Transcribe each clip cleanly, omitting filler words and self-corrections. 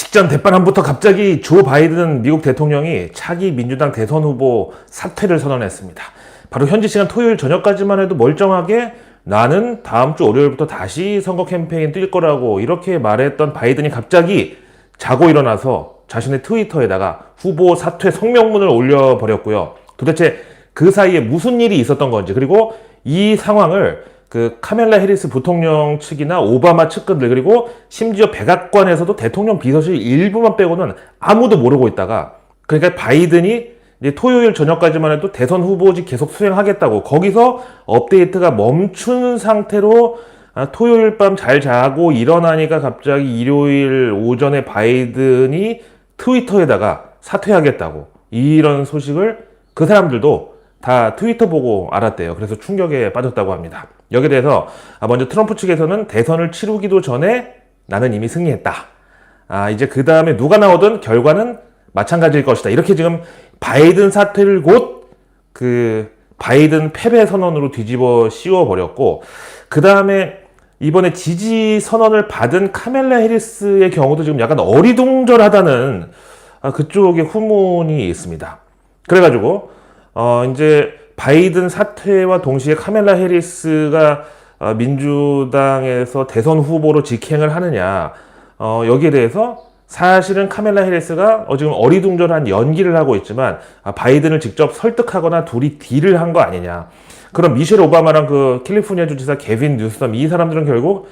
직전 대바람부터 갑자기 조 바이든 미국 대통령이 차기 민주당 대선 후보 사퇴를 선언했습니다. 바로 현지 시간 토요일 저녁까지만 해도 멀쩡하게 나는 다음 주 월요일부터 다시 선거 캠페인 뛸 거라고 이렇게 말했던 바이든이 갑자기 자고 일어나서 자신의 트위터에다가 후보 사퇴 성명문을 올려버렸고요. 도대체 그 사이에 무슨 일이 있었던 건지, 그리고 이 상황을 그 카멜라 해리스 부통령 측이나 오바마 측근들, 그리고 심지어 백악관에서도 대통령 비서실 일부만 빼고는 아무도 모르고 있다가, 그러니까 바이든이 이제 토요일 저녁까지만 해도 대선 후보직 계속 수행하겠다고 거기서 업데이트가 멈춘 상태로 토요일 밤 잘 자고 일어나니까 갑자기 일요일 오전에 바이든이 트위터에다가 사퇴하겠다고, 이런 소식을 그 사람들도 다 트위터 보고 알았대요. 그래서 충격에 빠졌다고 합니다. 여기에 대해서 먼저 트럼프 측에서는 대선을 치르기도 전에 나는 이미 승리했다. 이제 그 다음에 누가 나오든 결과는 마찬가지일 것이다. 이렇게 지금 바이든 사퇴를 곧 그 바이든 패배 선언으로 뒤집어 씌워버렸고, 그 다음에 이번에 지지 선언을 받은 카멜라 해리스의 경우도 지금 약간 어리둥절하다는 그쪽의 후문이 있습니다. 그래가지고 이제 바이든 사퇴와 동시에 카멜라 해리스가 민주당에서 대선 후보로 직행을 하느냐, 여기에 대해서 사실은 카멜라 해리스가 지금 어리둥절한 연기를 하고 있지만 바이든을 직접 설득하거나 둘이 딜을 한 거 아니냐. 그럼 미셸 오바마랑 그 캘리포니아 주지사 게빈 뉴섬, 이 사람들은 결국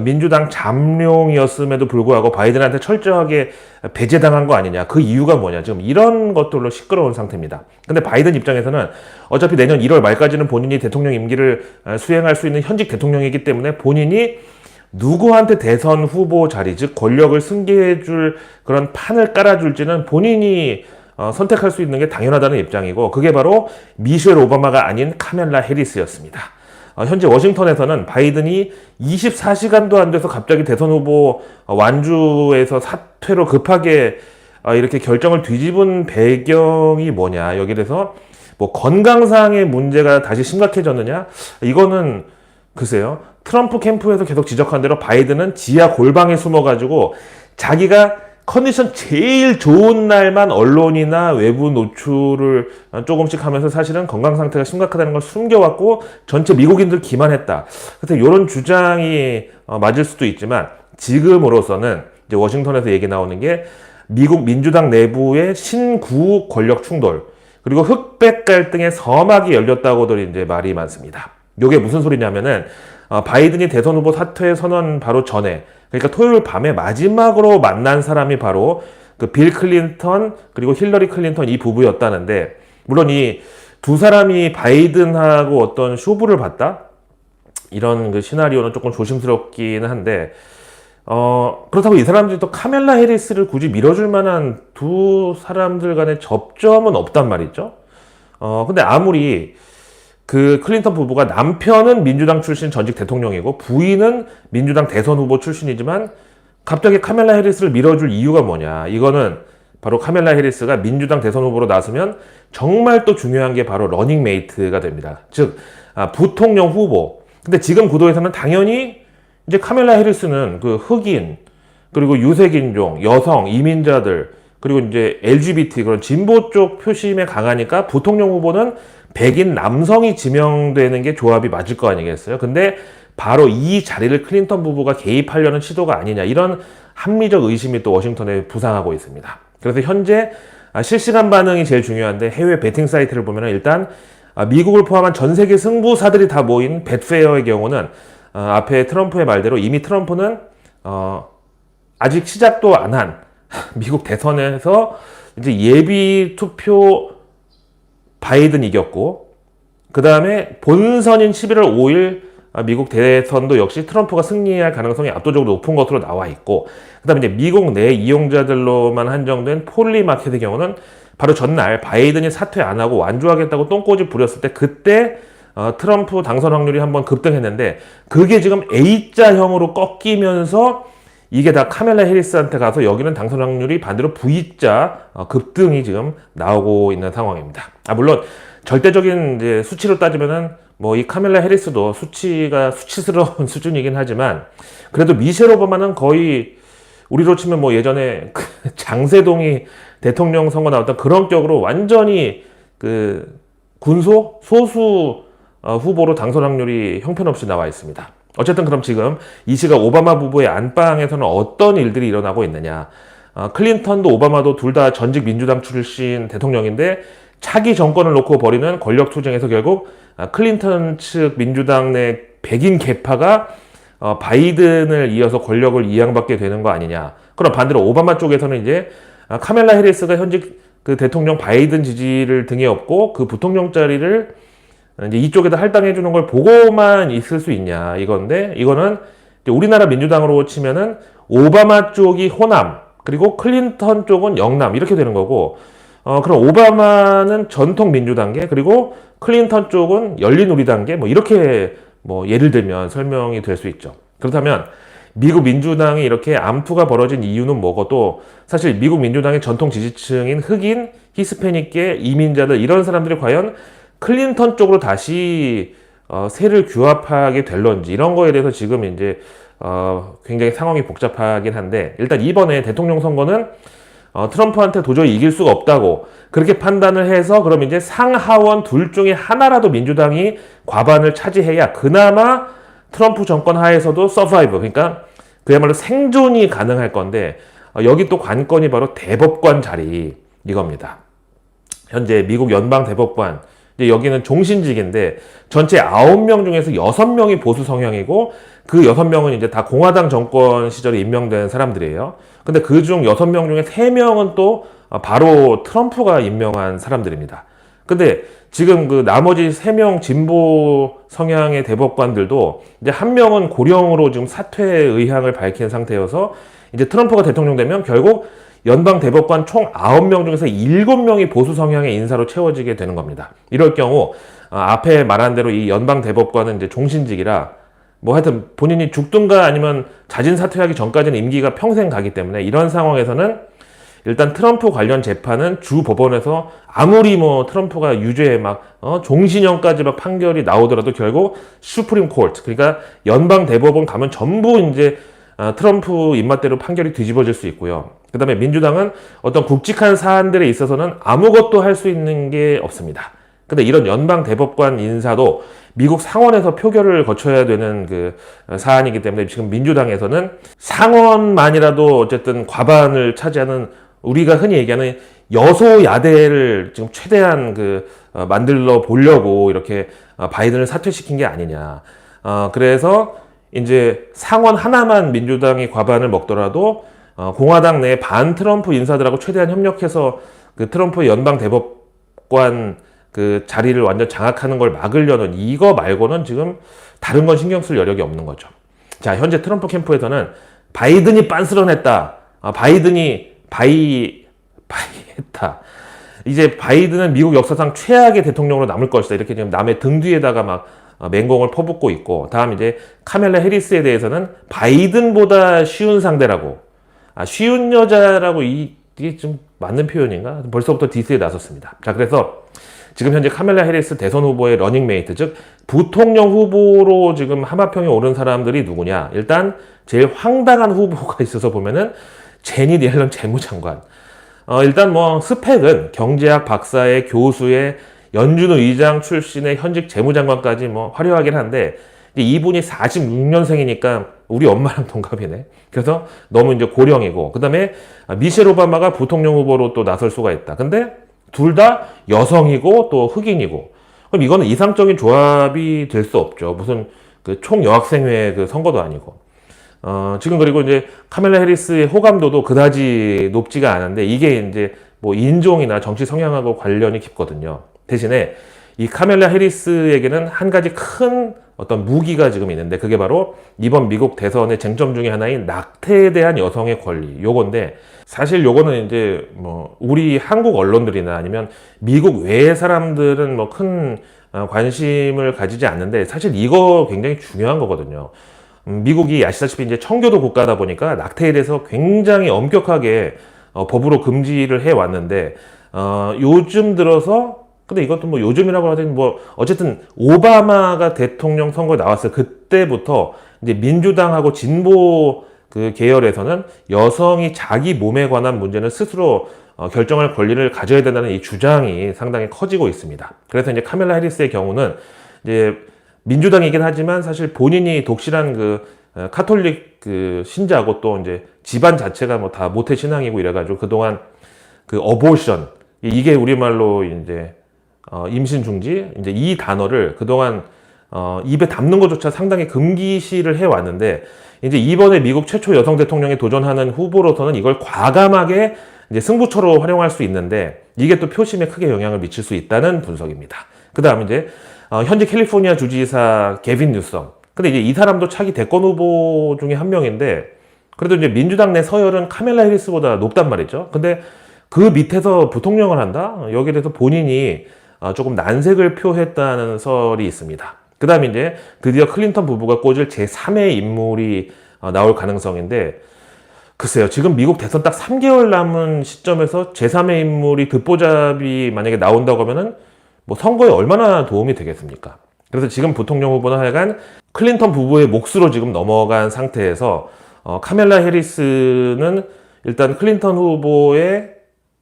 민주당 잠룡이었음에도 불구하고 바이든한테 철저하게 배제당한 거 아니냐. 그 이유가 뭐냐. 지금 이런 것들로 시끄러운 상태입니다. 근데 바이든 입장에서는 어차피 내년 1월 말까지는 본인이 대통령 임기를 수행할 수 있는 현직 대통령이기 때문에 본인이 누구한테 대선 후보 자리, 즉 권력을 승계해줄 그런 판을 깔아줄지는 본인이 선택할 수 있는 게 당연하다는 입장이고, 그게 바로 미셸 오바마가 아닌 카멜라 해리스였습니다. 현재 워싱턴에서는 바이든이 24시간도 안 돼서 갑자기 대선 후보 완주에서 사퇴로 급하게 이렇게 결정을 뒤집은 배경이 뭐냐, 여기에 대해서 뭐 건강상의 문제가 다시 심각해졌느냐, 이거는 글쎄요. 트럼프 캠프에서 계속 지적한 대로 바이든은 지하 골방에 숨어가지고 자기가 컨디션 제일 좋은 날만 언론이나 외부 노출을 조금씩 하면서 사실은 건강 상태가 심각하다는 걸 숨겨왔고 전체 미국인들 기만했다. 그래서 이런 주장이 맞을 수도 있지만, 지금으로서는 이제 워싱턴에서 얘기 나오는 게 미국 민주당 내부의 신구 권력 충돌, 그리고 흑백 갈등의 서막이 열렸다고들 이제 말이 많습니다. 이게 무슨 소리냐면은 바이든이 대선 후보 사퇴 선언 바로 전에, 그러니까 토요일 밤에 마지막으로 만난 사람이 바로 그 빌 클린턴 그리고 힐러리 클린턴 이 부부였다는데, 물론 이 두 사람이 바이든하고 어떤 쇼부를 봤다? 이런 그 시나리오는 조금 조심스럽기는 한데, 그렇다고 이 사람들이 또 카멜라 해리스를 굳이 밀어줄 만한 두 사람들 간의 접점은 없단 말이죠. 근데 아무리 그 클린턴 부부가 남편은 민주당 출신 전직 대통령이고 부인은 민주당 대선 후보 출신이지만 갑자기 카멜라 해리스를 밀어줄 이유가 뭐냐. 이거는 바로 카멜라 해리스가 민주당 대선 후보로 나서면 정말 또 중요한 게 바로 러닝메이트가 됩니다. 즉, 부통령 후보. 근데 지금 구도에서는 당연히 이제 카멜라 해리스는 그 흑인, 그리고 유색인종, 여성, 이민자들, 그리고 이제 LGBT 그런 진보 쪽 표심에 강하니까 부통령 후보는 백인 남성이 지명되는 게 조합이 맞을 거 아니겠어요? 근데 바로 이 자리를 클린턴 부부가 개입하려는 시도가 아니냐, 이런 합리적 의심이 또 워싱턴에 부상하고 있습니다. 그래서 현재 실시간 반응이 제일 중요한데, 해외 베팅 사이트를 보면 일단 미국을 포함한 전 세계 승부사들이 다 모인 벳페어의 경우는 앞에 트럼프의 말대로 이미 트럼프는 아직 시작도 안 한 미국 대선에서 이제 예비 투표 바이든 이겼고, 그 다음에 본선인 11월 5일 미국 대선도 역시 트럼프가 승리할 가능성이 압도적으로 높은 것으로 나와 있고, 그 다음에 이제 미국 내 이용자들로만 한정된 폴리마켓의 경우는 바로 전날 바이든이 사퇴 안 하고 완주하겠다고 똥꼬집 부렸을 때, 그때 트럼프 당선 확률이 한번 급등했는데, 그게 지금 A자형으로 꺾이면서 이게 다 카멜라 해리스한테 가서 여기는 당선 확률이 반대로 V자 급등이 지금 나오고 있는 상황입니다. 물론 절대적인 이제 수치로 따지면은 뭐 이 카멜라 해리스도 수치가 수치스러운 수준이긴 하지만, 그래도 미셸 오바마는 거의 우리로 치면 뭐 예전에 그 장세동이 대통령 선거 나왔던 그런 격으로 완전히 그 소수 후보로 당선 확률이 형편없이 나와 있습니다. 어쨌든 그럼 지금 이 시각 오바마 부부의 안방에서는 어떤 일들이 일어나고 있느냐. 클린턴도 오바마도 둘 다 전직 민주당 출신 대통령인데 차기 정권을 놓고 벌이는 권력 투쟁에서 결국 클린턴 측 민주당 내 백인 계파가 바이든을 이어서 권력을 이양받게 되는 거 아니냐. 그럼 반대로 오바마 쪽에서는 이제 카멜라 해리스가 현직 그 대통령 바이든 지지를 등에 업고 그 부통령 자리를 이제 이쪽에다 할당해 주는 걸 보고만 있을 수 있냐 이건데, 이거는 이제 우리나라 민주당으로 치면은 오바마 쪽이 호남, 그리고 클린턴 쪽은 영남 이렇게 되는 거고, 그럼 오바마는 전통 민주당계, 그리고 클린턴 쪽은 열린우리당계, 뭐 이렇게 뭐 예를 들면 설명이 될 수 있죠. 그렇다면 미국 민주당이 이렇게 암투가 벌어진 이유는 뭐고, 사실 미국 민주당의 전통 지지층인 흑인, 히스패닉계, 이민자들 이런 사람들이 과연 클린턴 쪽으로 다시 세를 규합하게 될런지, 이런 거에 대해서 지금 이제 굉장히 상황이 복잡하긴 한데, 일단 이번에 대통령 선거는 트럼프한테 도저히 이길 수가 없다고 그렇게 판단을 해서, 그럼 이제 상하원 둘 중에 하나라도 민주당이 과반을 차지해야 그나마 트럼프 정권 하에서도 서바이브, 그러니까 그야말로 생존이 가능할 건데, 여기 또 관건이 바로 대법관 자리 이겁니다. 현재 미국 연방 대법관, 여기는 종신직인데 전체 9명 중에서 6명이 보수 성향이고, 그 6명은 이제 다 공화당 정권 시절에 임명된 사람들이에요. 근데 그 중 6명 중에 3명은 또 바로 트럼프가 임명한 사람들입니다. 근데 지금 그 나머지 3명 진보 성향의 대법관들도 이제 한 명은 고령으로 지금 사퇴 의향을 밝힌 상태여서, 이제 트럼프가 대통령 되면 결국 연방 대법관 총 9명 중에서 7명이 보수 성향의 인사로 채워지게 되는 겁니다. 이럴 경우 앞에 말한 대로 이 연방 대법관은 이제 종신직이라 뭐 하여튼 본인이 죽든가 아니면 자진 사퇴하기 전까지는 임기가 평생 가기 때문에, 이런 상황에서는 일단 트럼프 관련 재판은 주 법원에서 아무리 뭐 트럼프가 유죄에 막 종신형까지 막 판결이 나오더라도 결국 슈프림 코트, 그러니까 연방 대법원 가면 전부 이제 트럼프 입맛대로 판결이 뒤집어질 수 있고요. 그 다음에 민주당은 어떤 굵직한 사안들에 있어서는 아무것도 할 수 있는 게 없습니다. 근데 이런 연방 대법관 인사도 미국 상원에서 표결을 거쳐야 되는 그 사안이기 때문에 지금 민주당에서는 상원만이라도 어쨌든 과반을 차지하는, 우리가 흔히 얘기하는 여소야대를 지금 최대한 만들어 보려고 이렇게 바이든을 사퇴시킨 게 아니냐. 그래서 이제 상원 하나만 민주당이 과반을 먹더라도 공화당 내 반 트럼프 인사들하고 최대한 협력해서 그 트럼프 연방 대법관 그 자리를 완전 장악하는 걸 막으려는, 이거 말고는 지금 다른 건 신경 쓸 여력이 없는 거죠. 자, 현재 트럼프 캠프에서는 바이든이 빤스런했다. 바이든이 바이했다. 이제 바이든은 미국 역사상 최악의 대통령으로 남을 것이다. 이렇게 지금 남의 등 뒤에다가 막 맹공을 퍼붓고 있고, 다음 이제 카멜라 해리스에 대해서는 바이든보다 쉬운 상대라고, 쉬운 여자라고, 이게 좀 맞는 표현인가? 벌써부터 디스에 나섰습니다. 자, 그래서 지금 현재 카멜라 해리스 대선 후보의 러닝메이트, 즉 부통령 후보로 지금 하마평에 오른 사람들이 누구냐? 일단 제일 황당한 후보가 있어서 보면은 제닛 옐런 재무장관. 일단 뭐 스펙은 경제학 박사의 교수의 연준 의장 출신의 현직 재무장관까지 뭐 화려하긴 한데, 이분이 46년생이니까 우리 엄마랑 동갑이네. 그래서 너무 이제 고령이고, 그 다음에 미셸 오바마가 부통령 후보로 또 나설 수가 있다. 근데 둘 다 여성이고 또 흑인이고, 그럼 이거는 이상적인 조합이 될 수 없죠. 무슨 그 총여학생회 그 선거도 아니고. 지금 그리고 이제 카멜라 해리스의 호감도도 그다지 높지가 않은데, 이게 이제 뭐 인종이나 정치 성향하고 관련이 깊거든요. 대신에 이 카멜라 해리스에게는 한 가지 큰 어떤 무기가 지금 있는데, 그게 바로 이번 미국 대선의 쟁점 중에 하나인 낙태에 대한 여성의 권리, 요건데, 사실 요거는 이제 뭐 우리 한국 언론들이나 아니면 미국 외의 사람들은 뭐 큰 관심을 가지지 않는데, 사실 이거 굉장히 중요한 거거든요. 미국이 아시다시피 이제 청교도 국가다 보니까 낙태에 대해서 굉장히 엄격하게 법으로 금지를 해 왔는데, 요즘 들어서, 근데 이것도 뭐 요즘이라고 하든 뭐 어쨌든 오바마가 대통령 선거에 나왔어요. 그때부터 이제 민주당하고 진보 그 계열에서는 여성이 자기 몸에 관한 문제는 스스로 결정할 권리를 가져야 된다는 이 주장이 상당히 커지고 있습니다. 그래서 이제 카멜라 해리스의 경우는 이제 민주당이긴 하지만 사실 본인이 독실한 그 카톨릭 그 신자고 또 이제 집안 자체가 뭐 다 모태 신앙이고 이래가지고 그동안 그 어보션 이게 우리말로 이제 임신 중지 이제 이 단어를 그동안 입에 담는 것조차 상당히 금기시를 해왔는데 이제 이번에 미국 최초 여성 대통령에 도전하는 후보로서는 이걸 과감하게 이제 승부처로 활용할 수 있는데 이게 또 표심에 크게 영향을 미칠 수 있다는 분석입니다. 그 다음 이제 현재 캘리포니아 주지사 게빈 뉴섬. 근데 이제 이 사람도 차기 대권 후보 중에 한 명인데 그래도 이제 민주당 내 서열은 카멜라 해리스보다 높단 말이죠. 근데 그 밑에서 부통령을 한다? 여기에 대해서 본인이 조금 난색을 표했다는 설이 있습니다. 그 다음에 이제 드디어 클린턴 부부가 꽂을 제3의 인물이 나올 가능성인데 글쎄요. 지금 미국 대선 딱 3개월 남은 시점에서 제3의 인물이 듣보잡이 만약에 나온다고 하면은 뭐 선거에 얼마나 도움이 되겠습니까? 그래서 지금 부통령 후보는 하여간 클린턴 부부의 몫으로 지금 넘어간 상태에서 카멜라 해리스는 일단 클린턴 후보의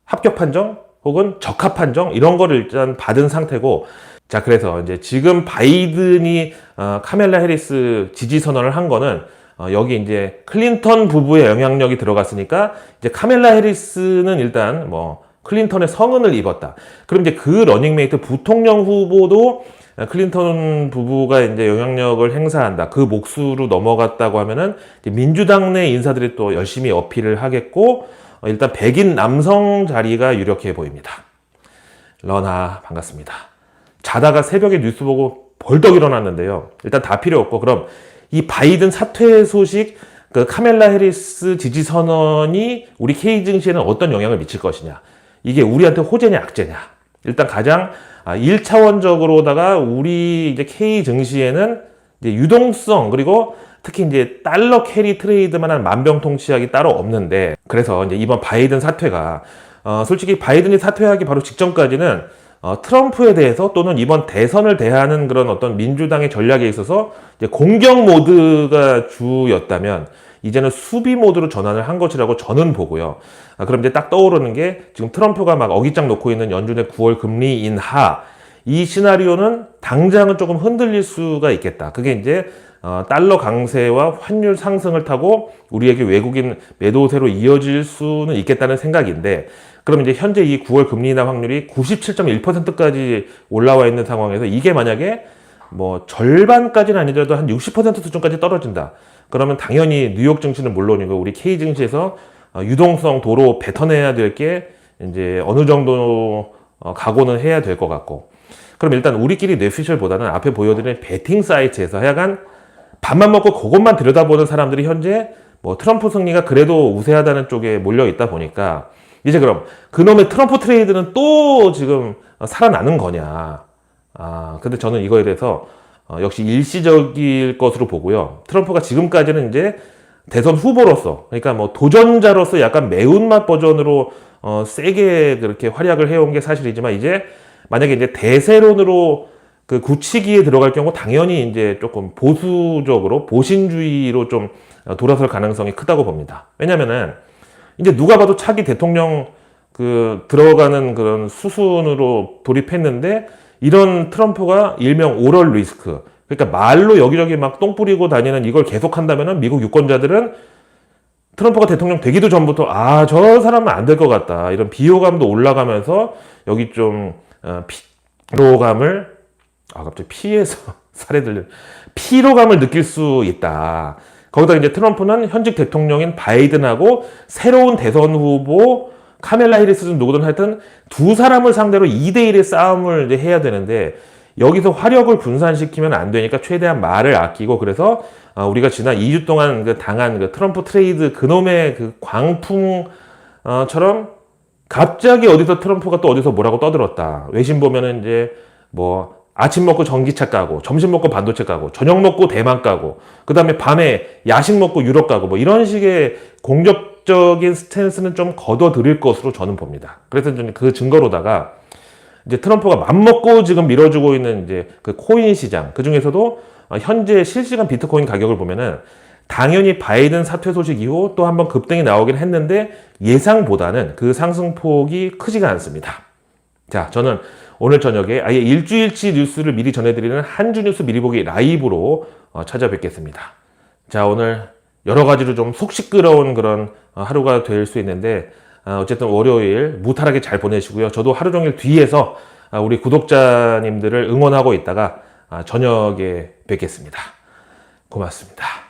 합격 판정 혹은 적합 판정 이런 거를 일단 받은 상태고 자 그래서 이제 지금 바이든이 카멜라 해리스 지지 선언을 한 거는 여기 이제 클린턴 부부의 영향력이 들어갔으니까 이제 카멜라 해리스는 일단 뭐 클린턴의 성은을 입었다. 그럼 이제 그 러닝메이트 부통령 후보도 클린턴 부부가 이제 영향력을 행사한다. 그 몫으로 넘어갔다고 하면은 민주당 내 인사들이 또 열심히 어필을 하겠고 일단 백인 남성 자리가 유력해 보입니다. 러나 반갑습니다. 자다가 새벽에 뉴스 보고 벌떡 일어났는데요. 일단 다 필요 없고 그럼 이 바이든 사퇴 소식 그 카멜라 해리스 지지 선언이 우리 K 증시에는 어떤 영향을 미칠 것이냐. 이게 우리한테 호재냐 악재냐. 일단 가장 1차원적으로다가 우리 이제 K 증시에는 이제 유동성 그리고 특히 이제 달러 캐리 트레이드만한 만병통치약이 따로 없는데 그래서 이제 이번 바이든 사퇴가 솔직히 바이든이 사퇴하기 바로 직전까지는 트럼프에 대해서 또는 이번 대선을 대하는 그런 어떤 민주당의 전략에 있어서 이제 공격 모드가 주였다면 이제는 수비 모드로 전환을 한 것이라고 저는 보고요. 그럼 이제 딱 떠오르는 게 지금 트럼프가 막 어깃장 놓고 있는 연준의 9월 금리 인하 이 시나리오는 당장은 조금 흔들릴 수가 있겠다. 그게 이제 달러 강세와 환율 상승을 타고 우리에게 외국인 매도세로 이어질 수는 있겠다는 생각인데 그럼 이제 현재 이 9월 금리 인하 확률이 97.1%까지 올라와 있는 상황에서 이게 만약에 뭐 절반까지는 아니더라도 한 60% 수준까지 떨어진다. 그러면 당연히 뉴욕 증시는 물론이고 우리 K 증시에서 유동성 도로 뱉어내야 될 게 이제 어느 정도 각오는 해야 될 것 같고 그럼 일단 우리끼리 뇌피셜보다는 앞에 보여드린 베팅 사이트에서 하여간 밥만 먹고 그것만 들여다보는 사람들이 현재 뭐 트럼프 승리가 그래도 우세하다는 쪽에 몰려 있다 보니까 이제 그럼 그놈의 트럼프 트레이드는 또 지금 살아나는 거냐. 근데 저는 이거에 대해서 역시 일시적일 것으로 보고요. 트럼프가 지금까지는 이제 대선 후보로서 그러니까 뭐 도전자로서 약간 매운맛 버전으로 세게 그렇게 활약을 해온 게 사실이지만 이제 만약에 이제 대세론으로 그 굳히기에 들어갈 경우 당연히 이제 조금 보수적으로 보신주의로 좀 돌아설 가능성이 크다고 봅니다. 왜냐면은 이제 누가 봐도 차기 대통령 그 들어가는 그런 수순으로 돌입했는데 이런 트럼프가 일명 오럴 리스크 그러니까 말로 여기저기 막 똥 뿌리고 다니는 이걸 계속한다면은 미국 유권자들은 트럼프가 대통령 되기도 전부터 저 사람은 안 될 것 같다 이런 비호감도 올라가면서 여기 좀 피로감을 갑자기 피해서 살에 들려 피로감을 느낄 수 있다. 거기다 이제 트럼프는 현직 대통령인 바이든하고 새로운 대선 후보 카멜라 해리스든 누구든 하여튼 두 사람을 상대로 2대1의 싸움을 이제 해야 되는데 여기서 화력을 분산시키면 안 되니까 최대한 말을 아끼고 그래서 우리가 지난 2주 동안 그 당한 그 트럼프 트레이드 그놈의 그 광풍처럼 갑자기 어디서 트럼프가 또 어디서 뭐라고 떠들었다. 외신 보면은 이제 뭐 아침 먹고 전기차 까고 점심 먹고 반도체 까고 저녁 먹고 대만 까고 그 다음에 밤에 야식 먹고 유럽 까고 뭐 이런 식의 공격적인 스탠스는 좀 걷어들일 것으로 저는 봅니다. 그래서 그 증거로다가 이제 트럼프가 맘먹고 지금 밀어주고 있는 이제 그 코인 시장 그 중에서도 현재 실시간 비트코인 가격을 보면은 당연히 바이든 사퇴 소식 이후 또 한번 급등이 나오긴 했는데 예상보다는 그 상승폭이 크지가 않습니다. 자, 저는 오늘 저녁에 아예 일주일치 뉴스를 미리 전해드리는 한 주 뉴스 미리 보기 라이브로 찾아뵙겠습니다. 자, 오늘 여러 가지로 좀 속 시끄러운 그런 하루가 될 수 있는데 어쨌든 월요일 무탈하게 잘 보내시고요. 저도 하루 종일 뒤에서 우리 구독자님들을 응원하고 있다가 저녁에 뵙겠습니다. 고맙습니다.